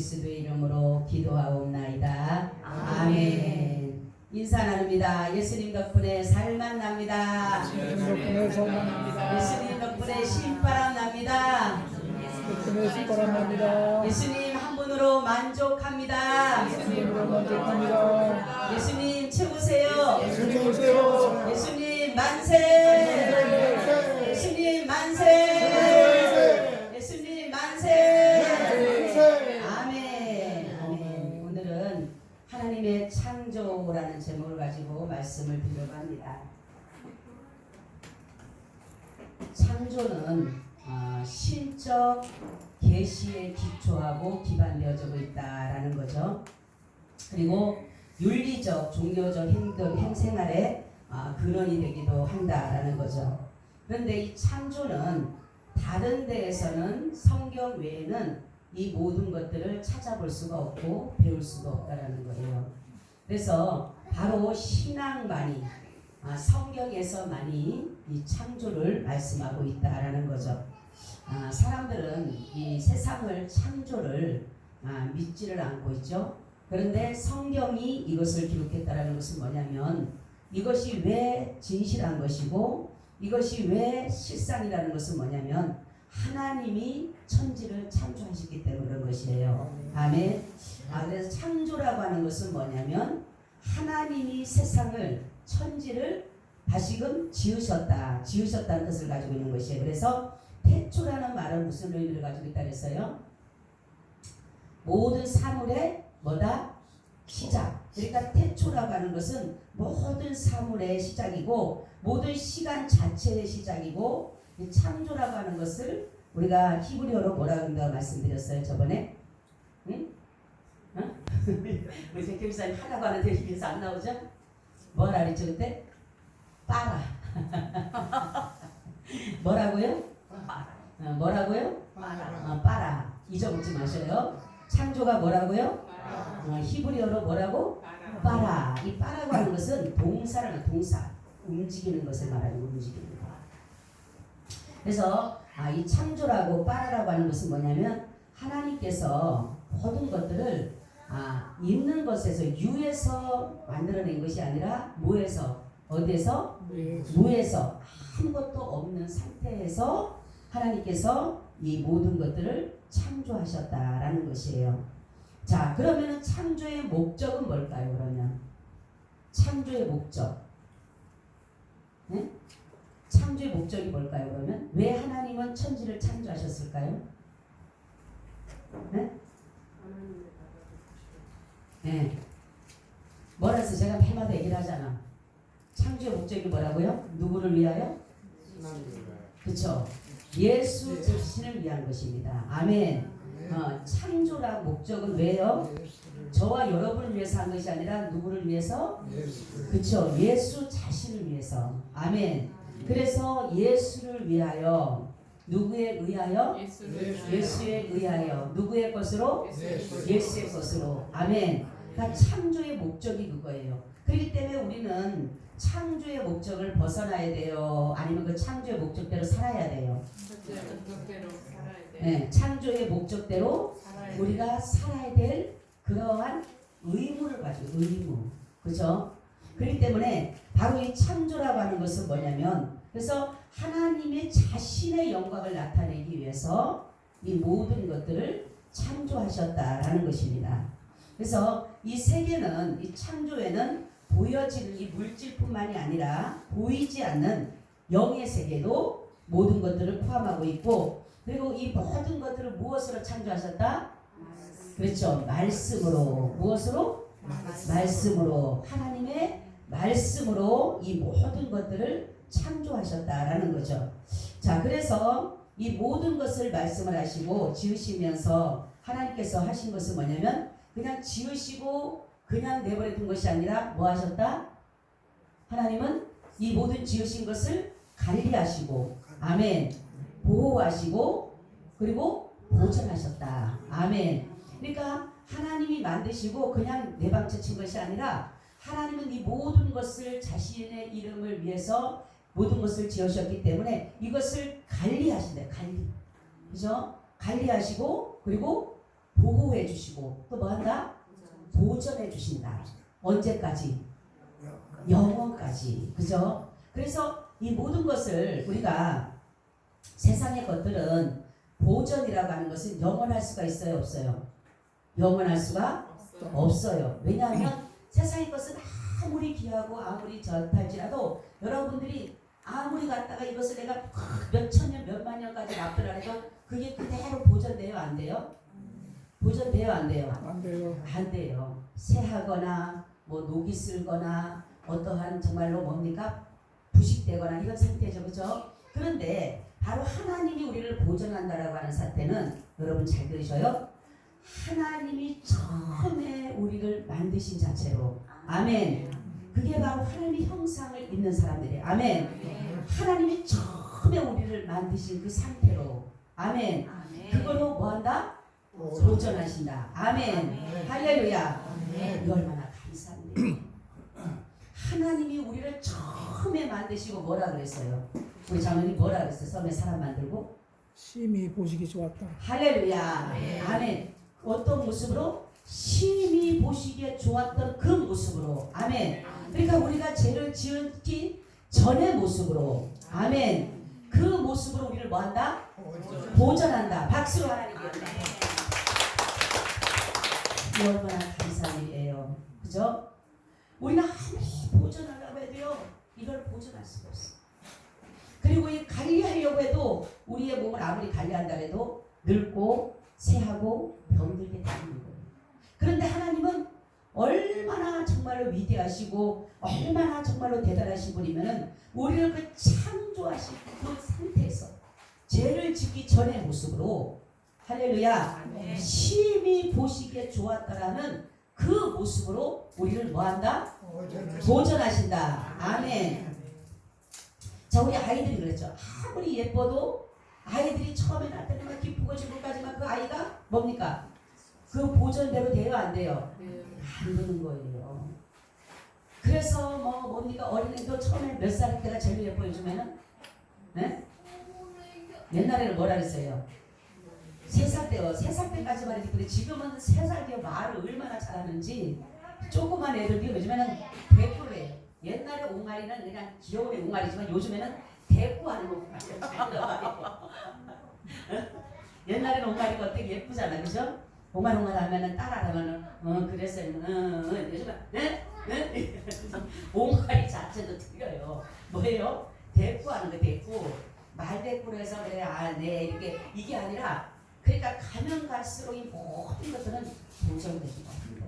그리스도의 이름으로 기도하옵나이다. 아멘. 인사 나눕니다. 예수님 덕분에 살만 납니다. 예수님 덕분에 살만 납니다. 예수님 덕분에 신바람 납니다. 덕분에 신바람 납니다. 예수님 한 분으로 만족합니다. 예수님으로 만족합니다. 예수님 최고세요. 예수님 오세요. 예수님 만세. 예수님 만세. 예수님 만세. 아멘. 아멘. 오늘은 하나님의 창조라는 제목을 가지고 말씀을 드리려고 합니다. 창조는 신적 계시에 기초하고 기반되어지고 있다라는 거죠. 그리고 윤리적, 종교적 행생활의 근원이 되기도 한다라는 거죠. 그런데 이 창조는 다른 데에서는 성경 외에는 이 모든 것들을 찾아볼 수가 없고 배울 수가 없다라는 거예요. 그래서 바로 신앙만이 성경에서만이 이 창조를 말씀하고 있다라는 거죠. 사람들은 이 세상을 창조를 믿지를 않고 있죠. 그런데 성경이 이것을 기록했다라는 것은 뭐냐면 이것이 왜 진실한 것이고 이것이 왜 실상이라는 것은 뭐냐면 하나님이 천지를 창조하셨기 때문에 그런 것이에요. 아멘. 그래서 창조라고 하는 것은 뭐냐면 하나님이 세상을 천지를 다시금 지으셨다는 뜻을 가지고 있는 것이에요. 그래서 태초라는 말은 무슨 의미를 가지고 있다 그랬어요? 모든 사물의 뭐다? 시작. 그러니까 태초라고 하는 것은 모든 사물의 시작이고 모든 시간 자체의 시작이고 이 창조라고 하는 것을 우리가 히브리어로 뭐라고 한다고 말씀드렸어요 저번에? 응? 우리 제 교사님 하라고 하는데 여기서 안 나오죠? 뭐라 그랬죠 그때? 빠라. 뭐라고요? 뭐라고요? 빠라. 잊어먹지 마셔요. 창조가 뭐라고요? 히브리어로 뭐라고? 빠라. 이 빠라고 하는 것은 동사라는 동사. 움직이는 것을 말하는 움직이는 거. 그래서 이 창조라고 빠라라고 하는 것은 뭐냐면 하나님께서 모든 것들을 있는 것에서 유에서 만들어낸 것이 아니라 무에서 어디에서? 무에서 아무것도 없는 상태에서 하나님께서 이 모든 것들을 창조하셨다라는 것이에요. 자, 그러면 창조의 목적은 뭘까요? 그러면 창조의 목적, 네? 창조의 목적이 뭘까요? 그러면 왜 하나님은 천지를 창조하셨을까요? 네? 네. 뭐라서 제가 해마다 얘기를 하잖아. 창조의 목적이 뭐라고요? 누구를 위하여? 그렇죠. 예수 자신을 위한 것입니다. 아멘. 창조란 목적은 왜요? 저와 여러분을 위해서 한 것이 아니라 누구를 위해서? 그렇죠. 예수 자신을 위해서. 아멘. 그래서 예수를 위하여 누구에 의하여? 예수에 의하여. 누구의 것으로? 예수의 것으로. 아멘. 그러니까 창조의 목적이 그거예요. 그렇기 때문에 우리는 창조의 목적을 벗어나야 돼요? 아니면 그 창조의 목적대로 살아야 돼요? 네, 창조의 목적대로 우리가 살아야 될 그러한 의무를 가지고 의무. 그죠? 그렇기 때문에 바로 이 창조라고 하는 것은 뭐냐면 그래서 하나님의 자신의 영광을 나타내기 위해서 이 모든 것들을 창조하셨다라는 것입니다. 그래서 이 세계는 이 창조에는 보여지는 이 물질뿐만이 아니라 보이지 않는 영의 세계도 모든 것들을 포함하고 있고 그리고 이 모든 것들을 무엇으로 창조하셨다? 그렇죠. 말씀으로. 무엇으로? 말씀으로. 하나님의 말씀으로 이 모든 것들을 창조하셨다라는 거죠. 자, 그래서 이 모든 것을 말씀을 하시고 지으시면서 하나님께서 하신 것은 뭐냐면 그냥 지으시고 그냥 내버려 둔 것이 아니라 뭐 하셨다? 하나님은 이 모든 지으신 것을 관리하시고 아멘. 보호하시고 그리고 보존하셨다. 아멘. 그러니까 하나님이 만드시고 그냥 내방쳐 친 것이 아니라 하나님은 이 모든 것을 자신의 이름을 위해서 모든 것을 지으셨기 때문에 이것을 관리하신대요. 관리. 그죠? 관리하시고 그리고 보호해 주시고 또 뭐 한다? 보전해 주신다. 언제까지? 영원까지. 그죠? 그래서 이 모든 것을 우리가 세상의 것들은 보전이라고 하는 것은 영원할 수가 있어요, 없어요? 영원할 수가 없어요. 왜냐하면 세상의 것은 아무리 귀하고 아무리 저탈지라도 여러분들이 아무리 갖다가 이것을 내가 몇 천 년, 몇 만 년까지 납득하래도 그게 그대로 보존돼요, 안 돼요? 보존돼요, 안 돼요? 안 돼요. 안 돼요. 새하거나 뭐 녹이 슬거나 어떠한 정말로 뭡니까? 부식되거나 이런 상태죠, 그죠? 그런데 바로 하나님이 우리를 보존한다라고 하는 사태는 여러분 잘 들으셔요. 하나님이 처음에 우리를 만드신 자체로 아멘. 그게 바로 하나님의 형상을 입는 사람들이에요. 아멘. 하나님이 처음에 우리를 만드신 그 상태로 아멘. 그걸로 뭐한다? 보존하신다. 아멘. 할렐루야. 이 얼마나 감사한 일이에요. 하나님이 우리를 처음에 만드시고 뭐라 그랬어요? 우리 장로님 뭐라 그랬어요? 처음에 사람 만들고? 심히 보시기 좋았다. 할렐루야. 아멘. 어떤 모습으로? 심히 보시기에 좋았던 그 모습으로. 아멘. 그러니까 우리가 죄를 지었기 전의 모습으로. 아멘. 그 모습으로 우리를 뭐한다? 보존한다. 박수로 하나님께. 이 얼마나 감사한 일이에요. 그죠? 우리가 아무리 보존하려고 해도요, 이걸 보존할 수가 없어. 그리고 이 관리하려고 해도 우리의 몸을 아무리 관리한다 해도 늙고 새하고 병들게 되는 거예요. 그런데 하나님은 얼마나 정말로 위대하시고 얼마나 정말로 대단하신 분이면은 우리를 그 창조하신 그 상태에서 죄를 짓기 전의 모습으로 할렐루야 심히 보시기에 좋았다라는 그 모습으로 우리를 뭐한다? 보존하신다. 아멘. 자, 우리 아이들이 그랬죠. 아무리 예뻐도 아이들이 처음에 날 때는 막 기쁘고 지금까지만 그 아이가 뭡니까? 그 보존대로 돼요, 안 돼요? 안 되는 거예요. 그래서 뭡니까? 어린애도 처음에 몇 살 때가 제일 예뻐 요즘에는? 네? 옛날에는 뭐라 그랬어요? 3살 때요. 3살 때까지만 해도 그래. 지금은 3살 뒤에 말을 얼마나 잘하는지 조그만 애들도 요즘에는 대꾸를 해요. 옛날에 옹알이는 그냥 귀여운 옹알이지만 요즘에는 대꾸하는 거 같아요. 옛날에는 옹알이가 어떻게 예쁘잖아, 그죠? 옹알 하면은 따라하면은 그랬어요. 요즘은 옹알이 자체도 틀려요. 뭐예요? 대꾸하는 거 대꾸. 말 대꾸로 해서 그래 네 이렇게 이게 아니라 그러니까 가면 갈수록 이 모든 것들은 보존되기가 합니다.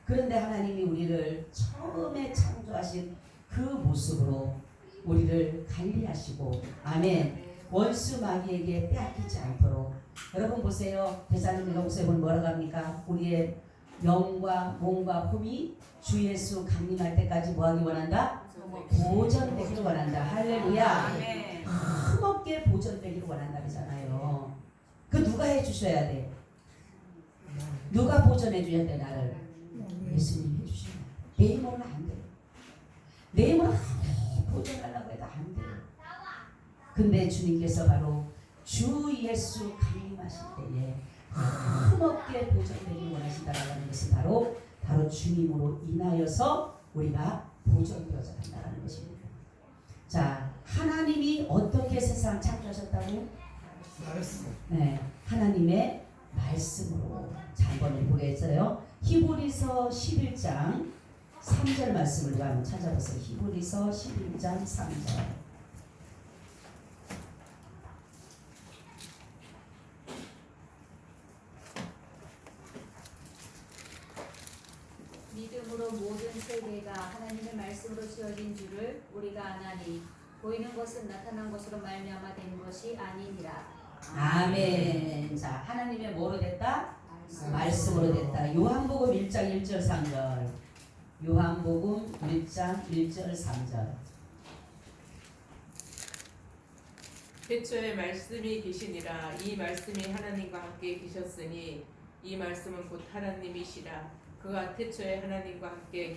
그런데 하나님이 우리를 처음에 창조하신 그 모습으로 우리를 관리하시고 아멘. 원수 마귀에게 빼앗기지 않도록 여러분 보세요. 대사님과 목사님 보면 뭐라고 합니까? 우리의 영과 몸과 몸이 주 예수 강림할 때까지 뭐하기 원한다? 보존되기를 원한다. 할렐루야. 흠없게 보존되기를 원한다 그러잖아요. 그 누가 해주셔야 돼? 누가 보존해 줘야 돼 나를? 예수님 해주셔야 돼. 내 힘으로는 안 돼. 내 힘으로 보존하려고 해도 안 돼. 근데 주님께서 바로 주 예수 강림하실 때에 흠없게 보존되기를 원하신다라는 것은 바로 주님으로 인하여서 우리가 보존되어져 간다는 것입니다. 자, 하나님이 어떻게 세상 창조하셨다고? 네, 하나님의 말씀으로. 자, 한번 보겠어요. 히브리서 11장 3절 말씀을 우리가 한번 찾아보세요. 히브리서 11장 3절. 믿음으로 모든 세계가 하나님의 말씀으로 지어진 줄을 우리가 아나니 보이는 것은 나타난 것으로 말미암아 된 것이 아니니라. 아멘. 자, 하나님의 뭐로 됐다? 말씀으로 됐다. 요한복음 1장 1절 3절. 요한복음 1장 1절 3절. 태초에 말씀이 계시니라. 이 말씀이 하나님과 함께 계셨으니 이 말씀은 곧 하나님이시라. 그가 태초에 하나님과 함께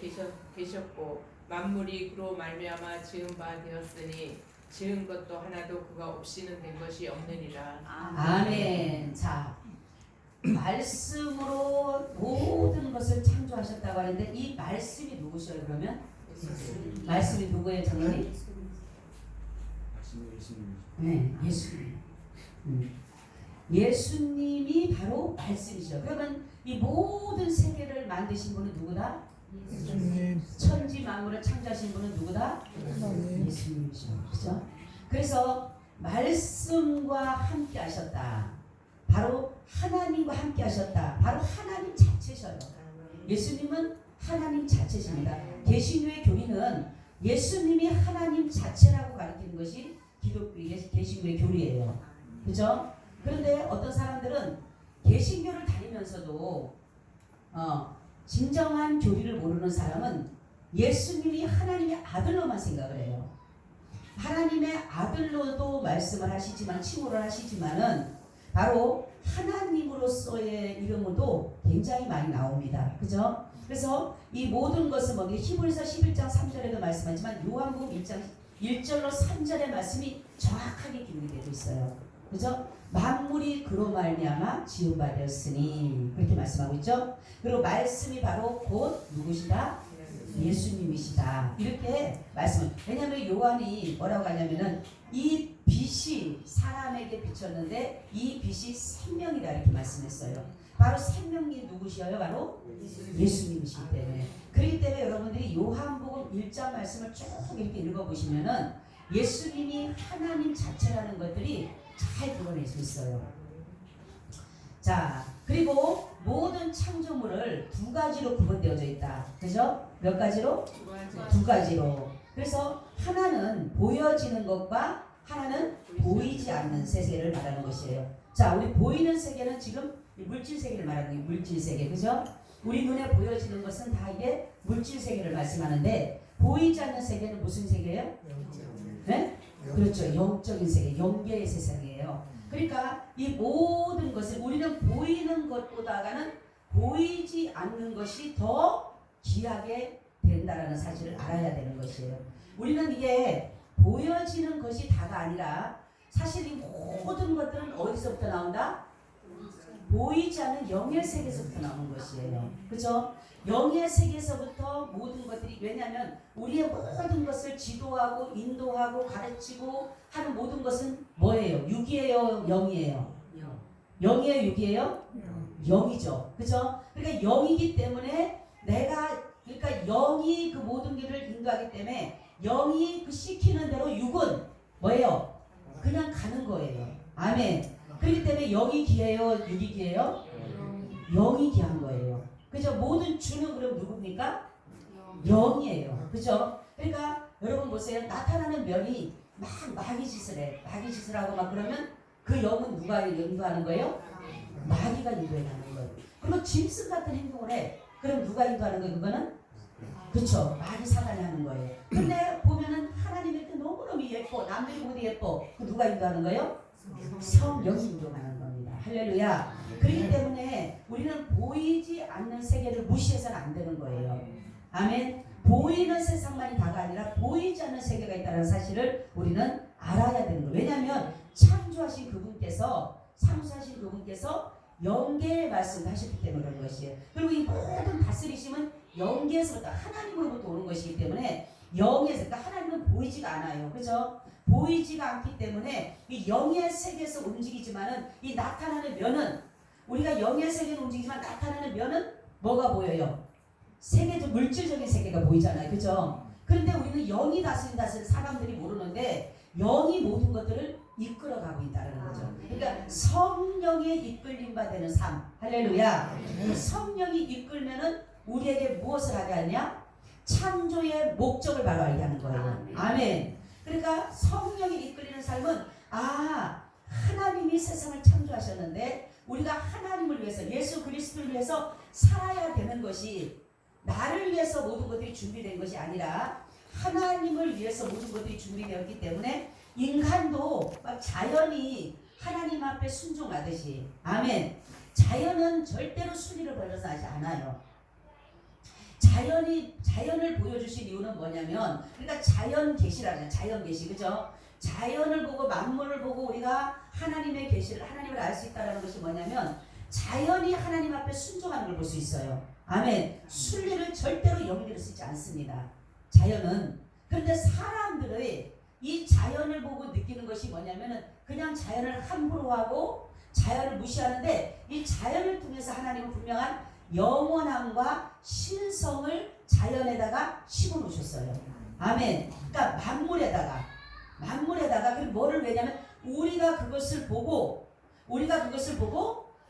계셨고 만물이 그로 말미암아 지은 바 되었으니 지은 것도 하나도 그가 없이는 된 것이 없느니라. 아멘. 자, 말씀으로 모든 것을 창조하셨다고 하는데 이 말씀이 누구셔요? 그러면 말씀이 누구예요, 장로님? 네, 예수님. 예수님이 바로 말씀이죠. 그러면 이 모든 세계를 만드신 분은 누구다? 예수님. 천지 만물을 창조하신 분은 누구다? 하나님. 예수님이죠. 그죠? 그래서 말씀과 함께 하셨다. 바로 하나님과 함께 하셨다. 바로 하나님 자체셔요. 예수님은 하나님 자체십니다. 개신교의 교리는 예수님이 하나님 자체라고 가르치는 것이 기독교의 개신교의 교리예요. 그죠? 그런데 어떤 사람들은 개신교를 다니면서도 진정한 교리를 모르는 사람은 예수님이 하나님의 아들로만 생각을 해요. 하나님의 아들로도 말씀을 하시지만 칭호를 하시지만은 바로 하나님으로서의 이름으로도 굉장히 많이 나옵니다. 그죠? 그래서 이 모든 것은 뭐 히브리서 11장 3절에도 말씀하지만 요한복음 1장 1절로 3절의 말씀이 정확하게 기록이 되고 있어요. 그죠? 만물이 그로 말미암아 지은 바 되었으니 그렇게 말씀하고 있죠. 그리고 말씀이 바로 곧 누구시다? 예수님이시다. 이렇게 말씀을. 왜냐하면 요한이 뭐라고 하냐면은 이 빛이 사람에게 비쳤는데 이 빛이 생명이다 이렇게 말씀했어요. 바로 생명이 누구시여요? 바로 예수님이시기 때문에. 그렇기 때문에 여러분들이 요한복음 1장 말씀을 쭉 이렇게 읽어보시면은 예수님이 하나님 자체라는 것들이 잘 드러내고 있어요. 자, 그리고 모든 창조물을 두 가지로 구분되어져 있다. 그죠? 몇 가지로? 두 가지로. 그래서 하나는 보여지는 것과 하나는 보이지 않는 세계를 말하는 것이에요. 자, 우리 보이는 세계는 지금 물질 세계를 말하는 거예요. 물질 세계. 그죠? 우리 눈에 보여지는 것은 다 이게 물질 세계를 말씀하는데 보이지 않는 세계는 무슨 세계예요? 네? 그렇죠. 영적인 세계, 영계의 세상이에요. 그러니까 이 모든 것을 우리는 보이는 것보다는 보이지 않는 것이 더 귀하게 된다라는 사실을 알아야 되는 것이에요. 우리는 이게 보여지는 것이 다가 아니라 사실 이 모든 것들은 어디서부터 나온다? 보이지 않는 영의 세계에서부터 나오는 것이에요. 그렇죠? 영의 세계에서부터 모든 것들이 왜냐하면 우리의 모든 것을 지도하고 인도하고 가르치고 하는 모든 것은 뭐예요? 육이에요? 영이에요? 영이에요? 육이에요? 영이죠. 그렇죠? 그러니까 영이기 때문에 그러니까 영이 그 모든 길을 인도하기 때문에 영이 그 시키는 대로 육은 뭐예요? 그냥 가는 거예요. 아멘. 그렇기 때문에 영이 기해요? 육이 기해요? 영이 기한 거예요. 그죠? 모든 주는 그럼 누굽니까? 영이에요. 그죠? 그러니까 여러분 보세요. 나타나는 면이 막 마귀짓을 해. 마귀짓을 하고 막 그러면 그 영은 누가 인도하는 거예요? 마귀가 인도하는 거예요. 그리고 짐승 같은 행동을 해. 그럼 누가 인도하는 거예요? 그거는? 그렇죠. 마귀 사단이 하는 거예요. 근데 보면은 하나님의 그 너무너무 예뻐. 남들이 보기도 예뻐. 그 누가 인도하는 거예요? 성령이 인도하는 겁니다. 할렐루야. 그렇기 때문에 우리는 보이지 않는 세계를 무시해서는 안 되는 거예요. 아멘. 보이는 세상만이 다가 아니라 보이지 않는 세계가 있다는 사실을 우리는 알아야 되는 거예요. 왜냐하면 창조하신 그분께서 창조하신 그분께서 영계의 말씀을 하셨기 때문에 그런 것이에요. 그리고 이 모든 다스리심은 영계에서부터 하나님으로부터 오는 것이기 때문에 영에서 그러니까 하나님은 보이지가 않아요. 그렇죠? 보이지가 않기 때문에 이 영의 세계에서 움직이지만은 이 나타나는 면은 우리가 영의 세계는 움직이지만 나타나는 면은 뭐가 보여요? 세계적 물질적인 세계가 보이잖아요. 그죠? 그런데 우리는 영이 다스린 사람들이 모르는데 영이 모든 것들을 이끌어가고 있다는 거죠. 그러니까 성령에 이끌림 바 되는 삶. 할렐루야. 성령이 이끌면은 우리에게 무엇을 하게 하냐? 창조의 목적을 바로 알게 하는 거예요. 아멘. 그러니까 성령이 이끌리는 삶은 하나님이 세상을 창조하셨는데 우리가 하나님을 위해서 예수 그리스도를 위해서 살아야 되는 것이 나를 위해서 모든 것들이 준비된 것이 아니라 하나님을 위해서 모든 것들이 준비되었기 때문에 인간도 막 자연이 하나님 앞에 순종하듯이 아멘. 자연은 절대로 순위를 벌어서하지 않아요. 자연을 보여주신 이유는 뭐냐면 그러니까 자연 계시라는 자연 계시 그죠? 자연을 보고 만물을 보고 우리가 하나님의 계시를 하나님을 알 수 있다는 것이 뭐냐면 자연이 하나님 앞에 순종하는 걸 볼 수 있어요. 아멘. 순리를 절대로 영리로 쓰지 않습니다. 자연은. 그런데 사람들의 이 자연을 보고 느끼는 것이 뭐냐면은 그냥 자연을 함부로 하고 자연을 무시하는데 이 자연을 통해서 하나님은 분명한 영원함과 신성을 자연에다가 심어 놓으셨어요. 아멘. 그러니까 만물에다가 그리고 뭐를 왜냐면 우리가 그것을 보고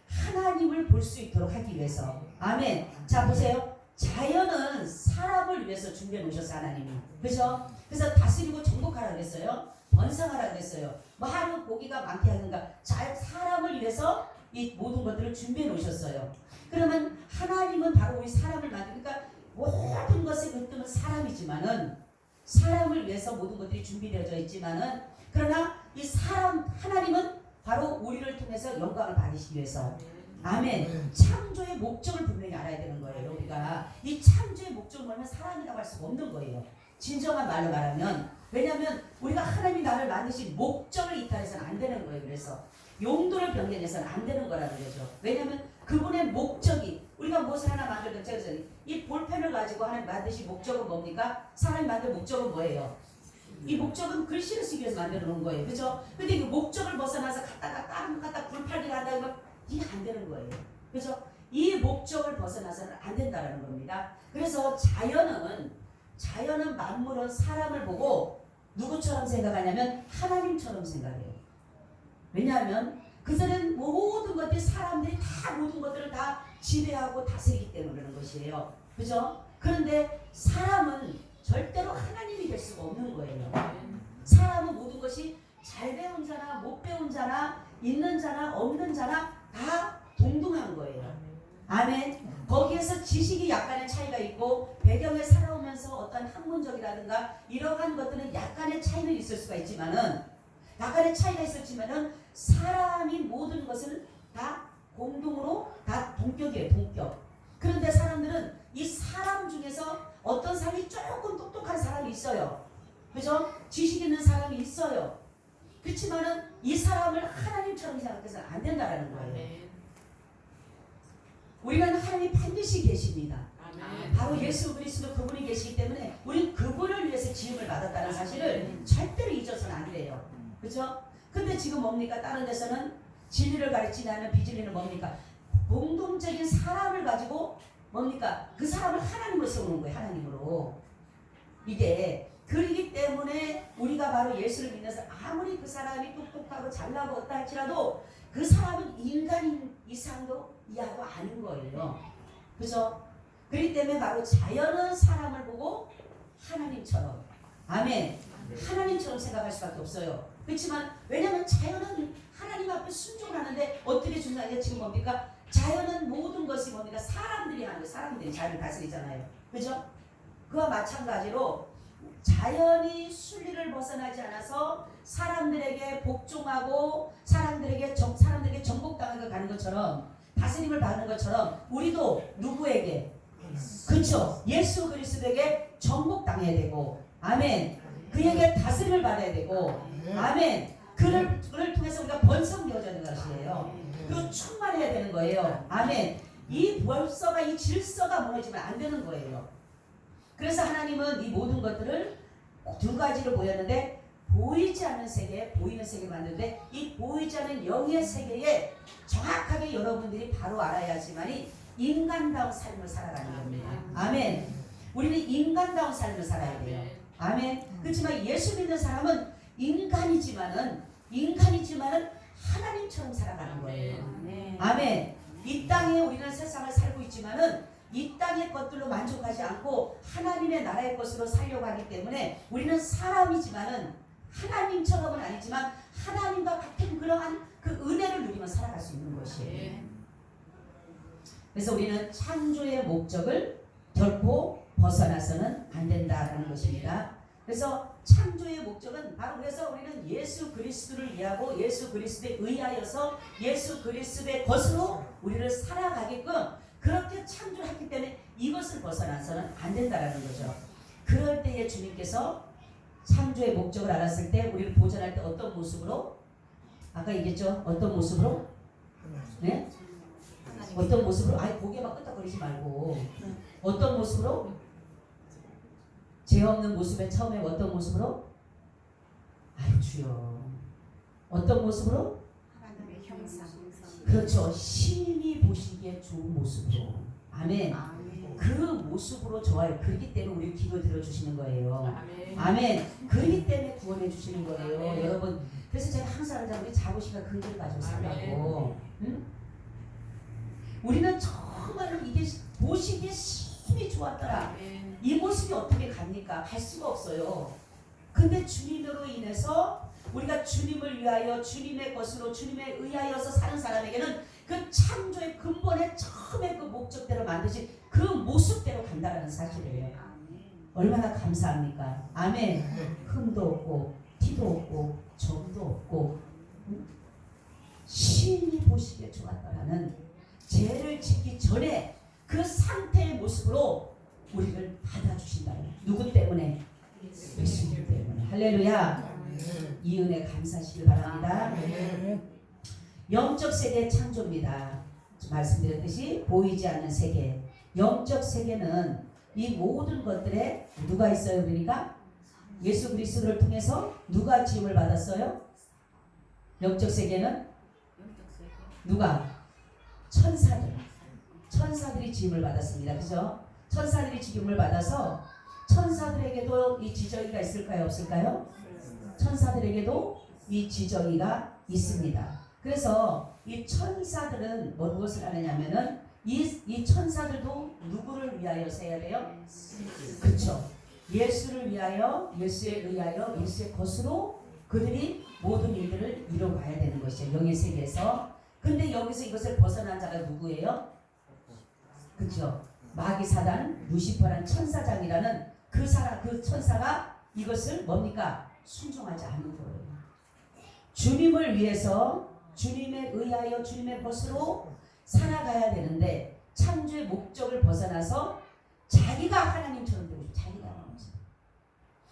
하나님을 볼 수 있도록 하기 위해서. 아멘. 자 보세요. 자연은 사람을 위해서 준비해 놓으셨어요. 하나님이. 그죠? 그래서 다스리고 정복하라 그랬어요. 번성하라 그랬어요. 뭐 하루 고기가 많게 하는가. 사람을 위해서 이 모든 것들을 준비해 놓으셨어요. 그러면 하나님은 바로 우리 사람을 만드니까 모든 것의 근원은 사람이지만은 사람을 위해서 모든 것들이 준비되어져 있지만은 그러나 이 사람 하나님은 바로 우리를 통해서 영광을 받으시기 위해서. 아멘. 창조의 목적을 분명히 알아야 되는 거예요. 우리가 이 창조의 목적을 모르면 사람이라고 할 수가 없는 거예요. 진정한 말로 말하면. 왜냐하면 우리가 하나님이 나를 만드신 목적을 이탈해서는 안 되는 거예요. 그래서 용도를 변경해서는 안 되는 거라는 거죠. 왜냐하면 그분의 목적이 우리가 무엇을 하나 만들든 제가 이 볼펜을 가지고 하나님 만드신 목적은 뭡니까? 사람이 만든 목적은 뭐예요? 이 목적은 글씨를 쓰기 위해서 만들어 놓은 거예요. 그죠? 근데 그 목적을 벗어나서 갖다 불팔기를 한다면 이게 안 되는 거예요. 그죠? 이 목적을 벗어나서는 안 된다는 겁니다. 그래서 자연은 만물은 사람을 보고 누구처럼 생각하냐면 하나님처럼 생각해요. 왜냐하면 그들은 모든 것들이 사람들이 다 모든 것들을 다 지배하고 다스리기 때문에 그러는 것이에요. 그죠? 그런데 사람은 절대로 하나님이 될 수가 없는 거예요. 사람은 모든 것이 잘 배운 자나 못 배운 자나 있는 자나 없는 자나 다 동등한 거예요. 아멘. 거기에서 지식이 약간의 차이가 있고 배경에 살아오면서 어떤 학문적이라든가 이러한 것들은 약간의 차이는 있을 수가 있지만은 약간의 차이가 있었지만은 사람이 모든 것을 다 공동으로 다 동격이에요. 동격. 그런데 사람들은 이 사람 중에서 어떤 사람이 조금 똑똑한 사람이 있어요. 그죠? 지식 있는 사람이 있어요. 그렇지만은 이 사람을 하나님처럼 생각해서는 안 된다라는 거예요. 우리는 하나님이 반드시 계십니다. 바로 예수 그리스도 그분이 계시기 때문에 우리는 그분을 위해서 지음을 받았다는 사실을 절대로 잊어서는 안 돼요. 그렇죠? 근데 지금 뭡니까? 다른 데서는 진리를 가르치지 않는 비진리는 뭡니까? 공동적인 사람을 가지고 뭡니까? 그 사람을 하나님으로 세우는 거예요. 하나님으로. 이게 그러기 때문에 우리가 바로 예수를 믿어서 아무리 그 사람이 똑똑하고 잘나고 어떠 할지라도 그 사람은 인간인 이상도 이하도 아닌 거예요. 그죠? 그렇기 때문에 바로 자연은 사람을 보고 하나님처럼. 아멘. 하나님처럼 생각할 수밖에 없어요. 그렇지만 왜냐하면 자연은 하나님 앞에 순종을 하는데 어떻게 준다냐 지금 뭡니까? 자연은 모든 것이 뭡니까? 사람들이 하는 거예요. 사람들이 자연을 다스리잖아요. 그죠? 그와 마찬가지로 자연이 순리를 벗어나지 않아서 사람들에게 복종하고 사람들에게 정복당하게 가는 것처럼 다스림을 받는 것처럼 우리도 누구에게? 그렇죠. 예수 그리스도에게 정복당해야 되고 아멘. 그에게 다스림을 받아야 되고 아멘. 그를 통해서 우리가 번성되어지는 것이에요. 그리고 충만해야 되는 거예요. 아멘. 이 벌써가 이 질서가 무너지면 안 되는 거예요. 그래서 하나님은 이 모든 것들을 두 가지로 보였는데 보이지 않는 세계, 보이는 세계를 만드는데 이 보이지 않는 영의 세계에 정확하게 여러분들이 바로 알아야지만이 인간다운 삶을 살아가는 겁니다. 아멘. 우리는 인간다운 삶을 살아야 돼요. 아멘. 그렇지만 예수 믿는 사람은 인간이지만은 하나님처럼 살아가는 거예요. 아멘. 이 땅에 우리는 세상을 살고 있지만은 이 땅의 것들로 만족하지 않고 하나님의 나라의 것으로 살려고 하기 때문에 우리는 사람이지만은 하나님처럼은 아니지만 하나님과 같은 그러한 그 은혜를 누리며 살아갈 수 있는 것이에요. 그래서 우리는 창조의 목적을 결코 벗어나서는 안 된다라는 것입니다. 그래서 창조의 목적은 바로 그래서 우리는 예수 그리스도를 위하고 예수 그리스도에 의하여서 예수 그리스도의 것으로 우리를 살아가게끔 그렇게 창조를 했기 때문에 이것을 벗어나서는 안 된다라는 거죠. 그럴 때에 주님께서 창조의 목적을 알았을 때 우리를 보존할 때 어떤 모습으로? 아까 얘기했죠? 어떤 모습으로? 네? 어떤 모습으로? 아니 고개만 끄덕거리지 말고 어떤 모습으로? 죄 없는 모습에 처음에 어떤 모습으로? 아유 주여 어떤 모습으로? 하나님의 형상. 그렇죠. 신이 보시기에 좋은 모습으로. 아멘. 그 모습으로 좋아요. 그렇기 때문에 우리 기도 들어주시는 거예요. 아멘. 아멘. 그렇기 때문에 구원해 주시는 거예요. 아멘. 여러분 그래서 제가 항상 하자 우리 자부심과 근거를 가지고 살라고. 응? 우리는 정말로 이게 보시기에 심히 좋았더라. 아멘. 이 모습이 어떻게 갑니까? 갈 수가 없어요. 근데 주님으로 인해서 우리가 주님을 위하여 주님의 것으로 주님에 의하여서 사는 사람에게는 그 창조의 근본의 처음에 그 목적대로 만드신 그 모습대로 간다는 사실이에요. 얼마나 감사합니까? 아멘. 흠도 없고 티도 없고 점도 없고 신이 보시기에 좋았다라는 죄를 짓기 전에 그 상태의 모습으로 우리를 받아주신다는 누구 때문에? 예수님 때문에. 할렐루야. 이 은혜 감사하시길 바랍니다. 영적 세계 창조입니다. 말씀드렸듯이 보이지 않는 세계. 영적 세계는 이 모든 것들에 누가 있어요? 그러니까 예수 그리스도를 통해서 누가 지음을 받았어요? 영적 세계는 누가? 천사들. 천사들이 지음을 받았습니다. 그죠? 천사들이 지음을 받아서 천사들에게도 이 지정이가 있을까요? 없을까요? 천사들에게도 이 지정이가 있습니다. 그래서 이 천사들은 무엇을 하느냐면은 이 천사들도 누구를 위하여서 해야 돼요? 그렇죠. 예수를 위하여, 예수에 의하여, 예수의 것으로 그들이 모든 일들을 이뤄가야 되는 것이에요. 영의 세계에서. 근데 여기서 이것을 벗어난 자가 누구예요? 그렇죠. 마귀 사단, 루시퍼란 천사장이라는 그 천사가 이것을 뭡니까? 순종하지 않는 거예요. 주님을 위해서 주님에 의하여 주님의 것으로 살아가야 되는데 창조의 목적을 벗어나서 자기가 하나님처럼 되고 싶어.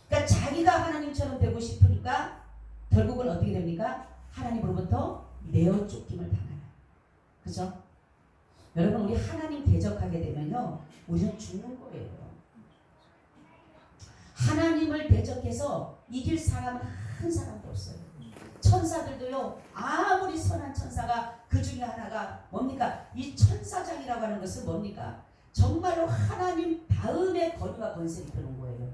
그러니까 자기가 하나님처럼 되고 싶으니까 결국은 어떻게 됩니까? 하나님으로부터 내어 쫓김을 당하는. 그죠? 여러분 우리 하나님 대적하게 되면요 우리는 죽는 거예요. 하나님을 대적해서 이길 사람은 한 사람도 없어요. 천사들도요 아무리 선한 천사가 그 중에 하나가 뭡니까? 이 천사장이라고 하는 것은 뭡니까? 정말로 하나님 다음에 권위와 권세를 이끄는 거예요.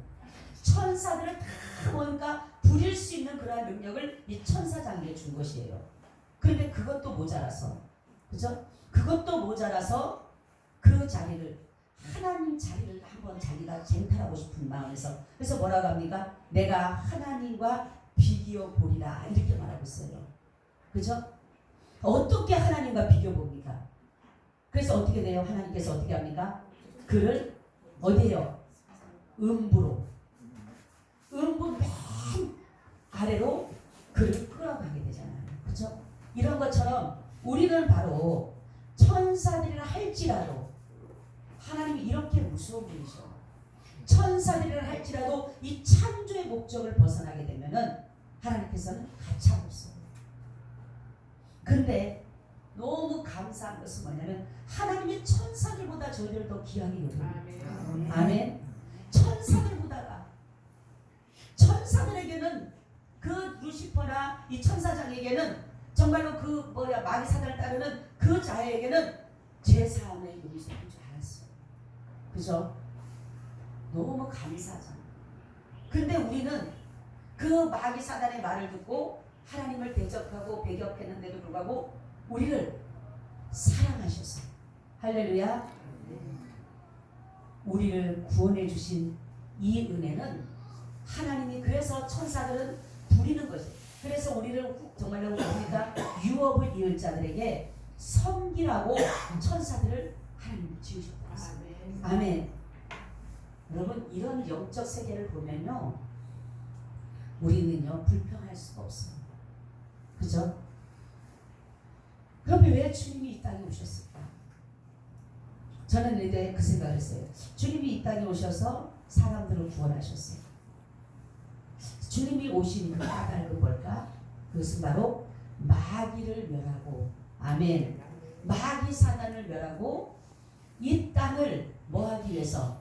천사들을 다 뭔가 부릴 수 있는 그러한 능력을 이 천사장에게 준 것이에요. 그런데 그것도 모자라서 그죠? 그것도 모자라서 그 자리를 하나님 자리를 한번 자기가 쟁탈하고 싶은 마음에서 그래서 뭐라고 합니까? 내가 하나님과 비교 보리라 이렇게 말하고 있어요. 그죠? 어떻게 하나님과 비교 봅니까? 그래서 어떻게 돼요? 하나님께서 어떻게 합니까? 그를 어디에요? 음부로 음부 맨 아래로 그를 끌어가게 되잖아요. 그죠? 이런 것처럼 우리는 바로 천사들이라 할지라도 하나님이 이렇게 무서운 분이셔. 천사들이라 할지라도 이 창조의 목적을 벗어나게 되면은 하나님께서는 가차없어요. 근데 너무 감사한 것은 뭐냐면 하나님이 천사들보다 저희를 더 귀하게 여겨요. 아멘. 천사들보다가 천사들에게는 그 루시퍼나 이 천사장에게는 정말로 그 마귀 사단을 따르는 그 자에게는 제4의 용서인 줄 알았어요. 그죠? 너무 감사하잖아. 근데 우리는 그 마귀 사단의 말을 듣고 하나님을 대적하고 배격했는데도 불구하고 우리를 사랑하셔서 할렐루야 우리를 구원해 주신 이 은혜는 하나님이 그래서 천사들은 부리는 것이 그래서 우리를 정말로 뭡니까? 유업을 이을 자들에게 섬기라고 천사들을 하나님이 지으셨다고 했습니다. 아멘. 여러분 이런 영적 세계를 보면요 우리는요 불평할 수가 없어요. 그죠? 그러면 왜 주님이 이 땅에 오셨을까? 저는 이제 그 생각을 했어요. 주님이 이 땅에 오셔서 사람들을 구원하셨어요. 주님이 오신 그 까닭은 뭘까? 그것은 바로 마귀를 멸하고 아멘 마귀 사단을 멸하고 이 땅을 뭐 하기 위해서?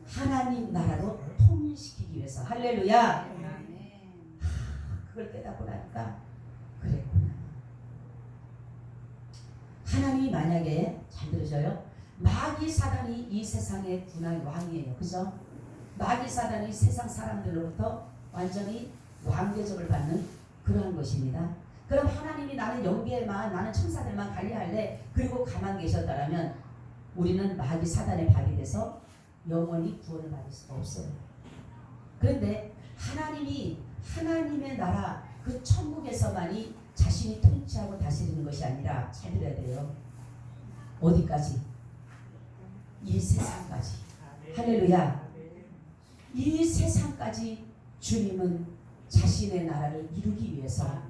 하나님 나라로 통일시키기 위해서. 할렐루야. 그걸 깨닫고 나니까 그랬구나. 하나님이 만약에 잘 들으셔요. 마귀 사단이 이 세상의 군왕 왕이에요. 그죠? 마귀 사단이 세상 사람들로부터 완전히 왕대접을 받는 그러한 것입니다. 그럼 하나님이 나는 영계만 나는 천사들만 관리할래 그리고 가만 계셨다라면 우리는 마귀 사단의 밥이 돼서 영원히 구원을 받을 수가 없어요. 그런데 하나님이 하나님의 나라 그 천국에서만이 자신이 통치하고 다스리는 것이 아니라 잘 들어야 돼요. 어디까지? 이 세상까지. 할렐루야. 이 세상까지 주님은 자신의 나라를 이루기 위해서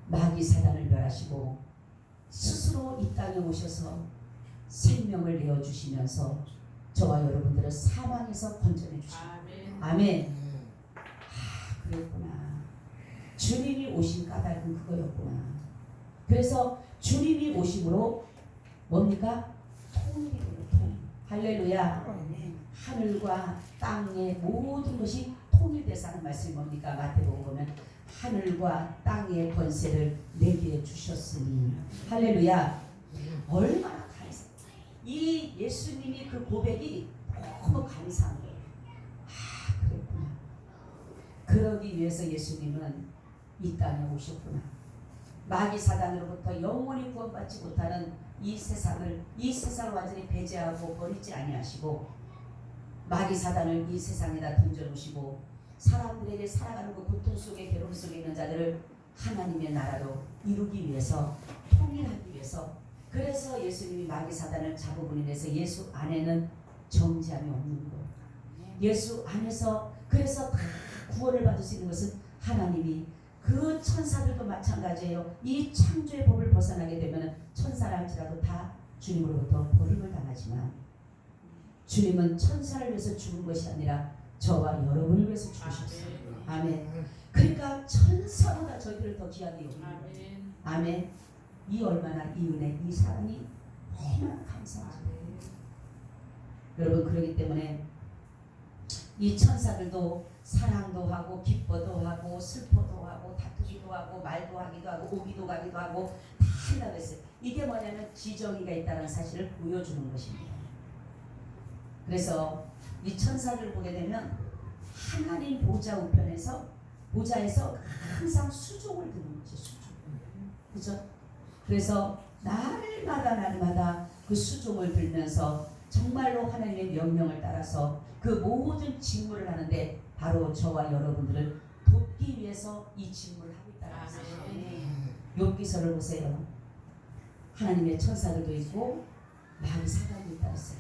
마귀 사단을 멸하시고 스스로 이 땅에 오셔서 생명을 내어주시면서 저와 여러분들을 사망에서 건져내 주십니다. 아멘. 그랬구나. 주님이 오신 까닭은 그거였구나. 그래서 주님이 오심으로 뭡니까? 통일이 돼요. 통일. 할렐루야. 하늘과 땅의 모든 것이 통일돼서 하는 말씀이 뭡니까? 마태복음 보면 하늘과 땅의 권세를 내게 주셨으니. 할렐루야. 얼마나 감사. 이 예수님이 그 고백이 너무 감사한 거예요. 그랬구나. 그러기 위해서 예수님은 이 땅에 오셨구나. 마귀 사단으로부터 영원히 구원받지 못하는 이 세상을 완전히 배제하고 버리지 아니하시고 마귀 사단을 이 세상에다 던져놓으시고 사람들에게 살아가는 그 고통 속에 괴로움 속에 있는 자들을 하나님의 나라로 이루기 위해서 통일하기 위해서 그래서 예수님이 마귀 사단을 잡아보니 그래서 예수 안에는 정죄함이 없는 것. 예수 안에서 그래서 다 구원을 받을 수 있는 것은 하나님이 그 천사들도 마찬가지예요. 이 창조의 법을 벗어나게 되면 천사라 할지라도 다 주님으로부터 버림을 당하지만 주님은 천사를 위해서 죽은 것이 아니라 저와 여러분을 위해서 죽으셨어요. 아멘. 그러니까 천사보다 저희들을 더 귀하게 여기는 거예요. 아멘. 이 얼마나 이 은혜, 이 사랑이 얼마나 감사하죠. 여러분 그러기 때문에 이 천사들도 사랑도 하고 기뻐도 하고 슬퍼도 하고 다투기도 하고 말도 하기도 하고 오기도 가기도 하고 다 한다고 했어요. 이게 뭐냐면 지정의가 있다는 사실을 보여주는 것입니다. 그래서 이 천사들을 보게 되면 하나님 보좌에서 항상 수종을 듣는 거죠. 수종. 그죠? 그래서 날마다 그 수종을 들면서 정말로 하나님의 명령을 따라서 그 모든 직무를 하는데 바로 저와 여러분들을 돕기 위해서 이 직무를 하고 있다는 사실이에요. 욥기서를 보세요. 하나님의 천사들도 있고 마귀 사단도 있다 했어요.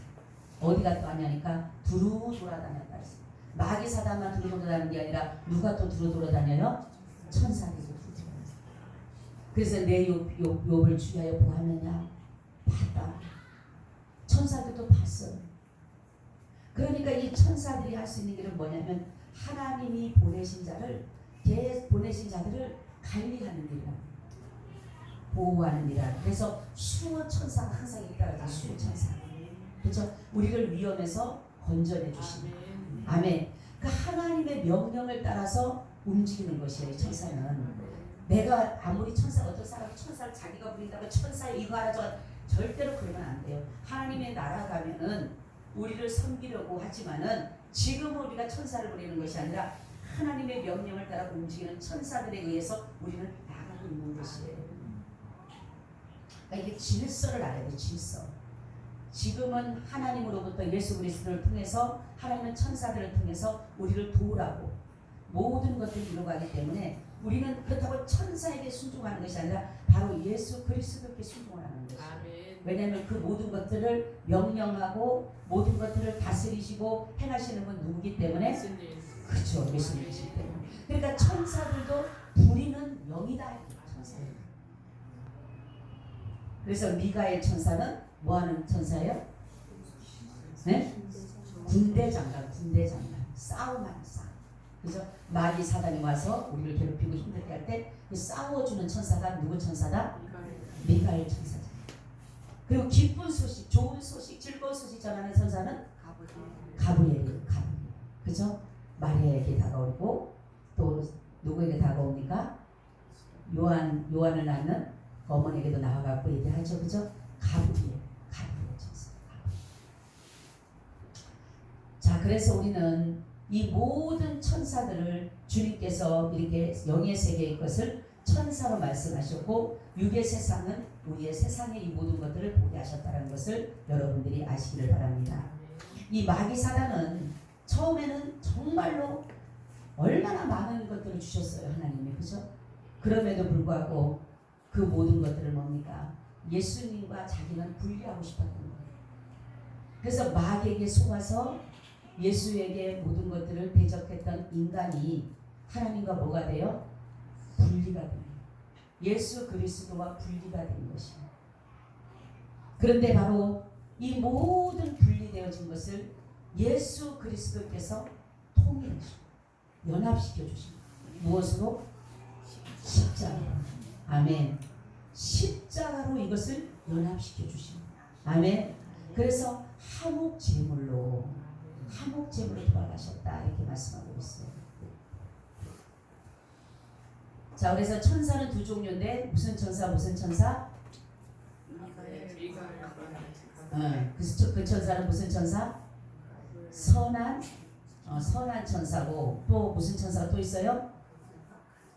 어디가 또 하냐니까 두루 돌아다녔다 했어요. 마귀 사단만 두루 돌아다니는 게 아니라 누가 또 두루 돌아다녀요? 천사들도 두루 돌아다녀요. 그래서 내 욥을 주의하여 보았느냐? 봤다. 천사들도 봤어요. 그러니까 이 천사들이 할 수 있는 일은 뭐냐면 하나님이 보내신 자들을 관리하는 일이라, 보호하는 일이라. 그래서 수호 천사가 항상 있다라죠. 수호 천사. 그렇죠? 우리를 위험에서 건져내 주십니다. 아멘. 그 하나님의 명령을 따라서 움직이는 것이에요. 천사는. 내가 아무리 천사가 어떤 사람이 천사를 자기가 부린다고 천사에 이거 하라 저거 절대로 그러면 안 돼요. 하나님의 나라 가면은 우리를 섬기려고 하지만은 지금은 우리가 천사를 부리는 것이 아니라 하나님의 명령을 따라 움직이는 천사들에 의해서 우리는 나가고 있는 것이에요. 그러니까 이게 질서를 알아야 돼요. 질서. 지금은 하나님으로부터 예수 그리스도를 통해서 하나님은 천사들을 통해서 우리를 도우라고 모든 것들을 이루어가기 때문에 우리는 그렇다고 천사에게 순종하는 것이 아니라 바로 예수 그리스도께 순종하는 것이에요. 왜냐하면 그 모든 것들을 명령하고 모든 것들을 다스리시고 행하시는 분 누구기 때문에? 그렇죠. 예수님이시기 때문에. 그러니까 천사들도 부리는 영이다. 천사들. 그래서 미가엘 천사는 뭐하는 천사예요? 네? 군대 장관. 싸움하는 싸움. 그죠? 마귀 사단이 와서 우리를 괴롭히고 힘들게 할 때 그 싸워주는 천사가 누구 천사다? 미가엘 천사다. 그리고 기쁜 소식, 좋은 소식, 즐거운 소식 전하는 천사는 가브리엘이에요. 가브리엘. 그죠? 마리아에게 다가오고 또 누구에게 다가옵니까? 요한을 낳는 어머니에게도 나와갖고 얘기하죠. 그죠? 가브리엘 천사. 자, 그래서 우리는 이 모든 천사들을 주님께서 이렇게 영의 세계의 것을 천사로 말씀하셨고 육의 세상은 우리의 세상의 이 모든 것들을 보게 하셨다는 것을 여러분들이 아시기를 바랍니다. 이 마귀 사단은 처음에는 정말로 얼마나 많은 것들을 주셨어요. 하나님이. 그죠? 그럼에도 불구하고 그 모든 것들을 뭡니까? 예수님과 자기는 분리하고 싶었던 거예요. 그래서 마귀에게 속아서 예수에게 모든 것들을 대적했던 인간이 하나님과 뭐가 돼요? 분리가 돼요. 예수 그리스도와 분리가 된 것입니다. 그런데 바로 이 모든 분리되어진 것을 예수 그리스도께서 통일해 주시고 연합시켜 주십니다. 무엇으로? 십자가. 아멘. 십자가로 이것을 연합시켜 주십니다. 아멘. 그래서 화목 제물로 돌아가셨다 이렇게 말씀하고 있어요. 자, 그래서 천사는 두 종류인데 무슨 천사? 그 천사는 무슨 천사? 선한 천사고 또 무슨 천사가 또 있어요?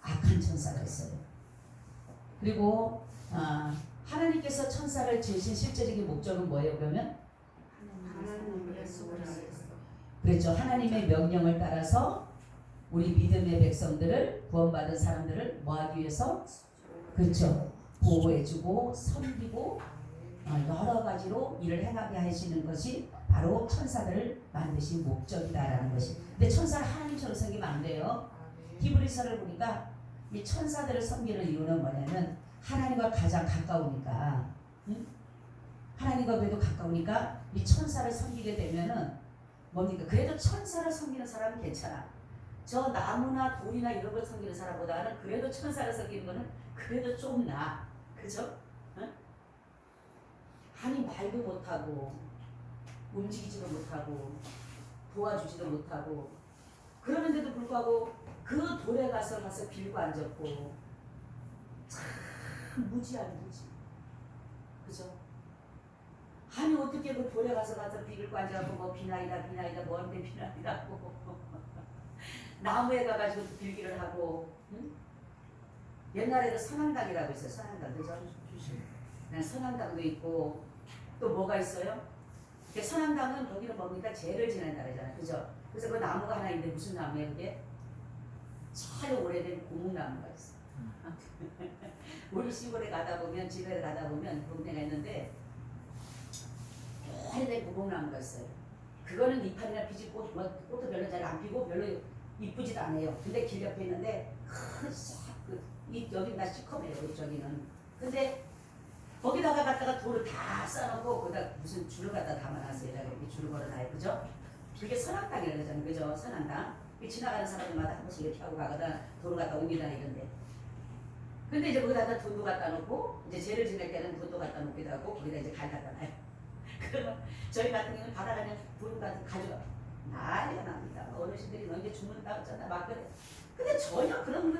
악한 천사가 있어요. 그리고 하나님께서 천사를 지으신 실제적인 목적은 뭐예요? 그러면 그렇죠. 하나님의 명령을 따라서 우리 믿음의 백성들을 구원받은 사람들을 뭐하기 위해서? 그렇죠. 보호해주고 섬기고 여러 가지로 일을 행하게 하시는 것이 바로 천사들을 만드신 목적이다라는 것이. 근데 천사를 하나님처럼 섬기면 안 돼요. 히브리서를 보니까 이 천사들을 섬기는 이유는 뭐냐면 하나님과 가장 가까우니까, 하나님과 그래도 가까우니까 이 천사를 섬기게 되면은 뭡니까? 그래도 천사를 섬기는 사람은 괜찮아. 저 나무나 돌이나 이런 걸 섬기는 사람보다는 그래도 천사를 섬기는 거는 그래도 좀 나아. 그죠? 응? 아니 말도 못하고 움직이지도 못하고 도와주지도 못하고 그러는데도 불구하고 그 돌에 가서 빌고 앉았고 참 무지한 무지. 그죠? 아니 어떻게 그 돌에 가서 빌고 앉아갖고 뭐 비나이다 뭔데 비나이라고 나무에 가가지고 빌기를 하고. 응? 옛날에도 선한당이라고 있어요. 선한당. 그죠? 선한당도 있고 또 뭐가 있어요? 선한당은 거기는 뭡니까? 죄를 지낸 나라잖아요. 그죠? 그래서 그 나무가 하나 있는데 무슨 나무예요? 그게? 참 오래된 고목나무가 있어. 우리 시골에 가다 보면 집에 가다 보면 동네가 있는데 오래된 고목나무가 있어요. 그거는 이파리나 피지 꽃도 별로 잘 안 피고 별로 이쁘지도 않아요. 근데 길 옆에 있는데 여기 나 시커매요. 저기는. 근데 거기다가 갖다가 돌을 다 쌓아놓고 거기다 무슨 줄을 갖다 담아놨어요. 이렇게 줄을 걸어놔요. 그죠? 그게 선악당이라고 그러잖아요. 그죠? 선악당. 지나가는 사람들마다 한 번씩 이렇게 하고 가거나 돌을 갖다 옮기다 이런데. 근데 이제 거기다가 돈도 갖다 놓고 이제 죄를 지낼 때는 돈도 갖다 놓기도 하고 거기다 이제 갈 갖다 놔요. 그러면 저희 같은 경우는 바다가면 돈 같은 가져가. 난리가 납니다. 어르신들이 너 이제 죽는다고 했잖아. 막 그래. 근데 전혀 그런